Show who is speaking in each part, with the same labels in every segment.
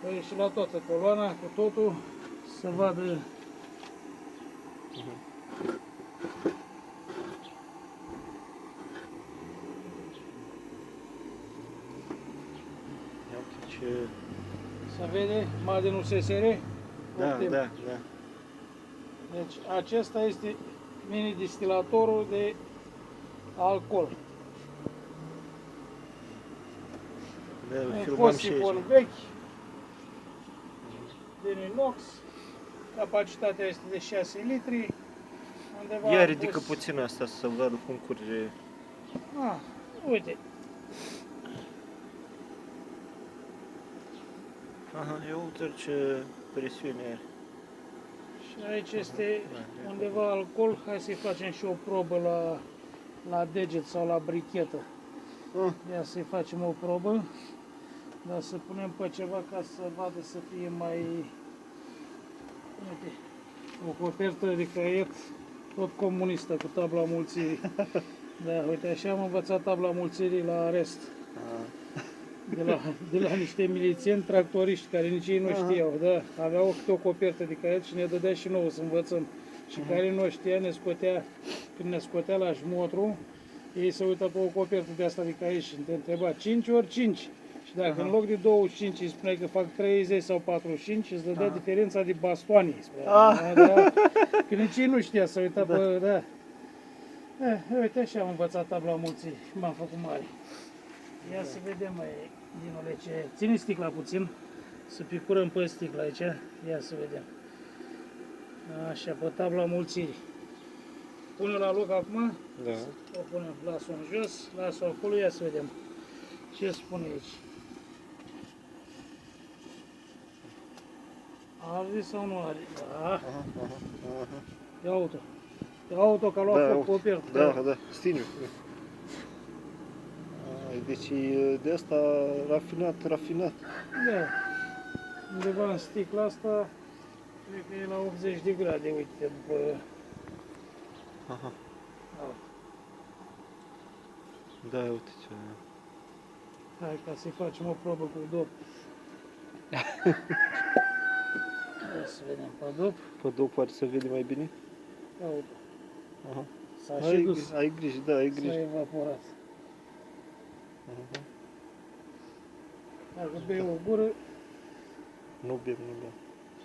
Speaker 1: Păi și la toată coloana, cu totul, să vadă.
Speaker 2: Ia uite ce...
Speaker 1: Se vede Madenul SSR?
Speaker 2: Da,
Speaker 1: Optim.
Speaker 2: da, da.
Speaker 1: Deci acesta este mini-distilatorul de alcool.
Speaker 2: Da,
Speaker 1: Un
Speaker 2: filmam
Speaker 1: fost
Speaker 2: și aici.
Speaker 1: sifon vechi, din inox, capacitatea este de 6 litri. Undeva
Speaker 2: Ia
Speaker 1: am
Speaker 2: ridică
Speaker 1: pus-
Speaker 2: puțin asta să vadă cum curge.
Speaker 1: Ah, uite,
Speaker 2: Aha, eu uite ce presiune are.
Speaker 1: și aici este
Speaker 2: Da,
Speaker 1: undeva alcool. Hai să-i facem și o probă la deget sau la brichetă.
Speaker 2: Ah.
Speaker 1: Ia să-i facem o probă, dar să punem pe ceva ca să vadă să fie mai... Uite, o copertă de caiet tot comunistă cu tabla mulțirii. Da, uite, așa am învățat tabla mulțirii la arest. De la niște milițieni tractoriști care nici ei nu știau, da, aveau câte o copertă de caiet și ne dădea și nouă să învățăm. Și care nu știa, ne scotea, când ne scotea la jmotru, ei se uită pe o copertă de asta de caiet și te întreba 5 ori 5. Și dacă în loc de 25 îi spuneai că fac 30 sau 45, îți dădea diferența de bastoane. Da, da. Că nici ei nu știa, să uita pe... Da. Uite, așa am învățat tabla mulții și m-am făcut mare. Ia să vedem, Dinule, ce... Ține sticla puțin, să picurăm pe sticla aici. Ia să vedem. Așa, pe tabla mulțirii. Pune la loc acum.
Speaker 2: Da.
Speaker 1: O punem, las-o în jos, las-o acolo, ia să vedem ce spune aici. Arde sau nu arde? Da. Ia uite. Ia uite că a luat foc copertă.
Speaker 2: Da, da, stiniu. Deci e de asta rafinat.
Speaker 1: Da. Undeva în sticla asta, cred că e la 80 de grade, uite, după...
Speaker 2: Aha.
Speaker 1: Da.
Speaker 2: Da, uite ce...
Speaker 1: Hai ca să-i facem o probă cu dop. Ia să vedem pe dop.
Speaker 2: Pe două poate să vede mai bine?
Speaker 1: Ia uite.
Speaker 2: Aha.
Speaker 1: S-a și dus.
Speaker 2: Ai grijă, da, ai
Speaker 1: S-a
Speaker 2: grijă.
Speaker 1: evaporat.
Speaker 2: Aha.
Speaker 1: Dacă bei o gură,
Speaker 2: Nu bem.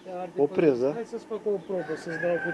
Speaker 1: te arde
Speaker 2: Opresc,
Speaker 1: pe...
Speaker 2: da?
Speaker 1: Hai să-ți fac o probă, să-ți dau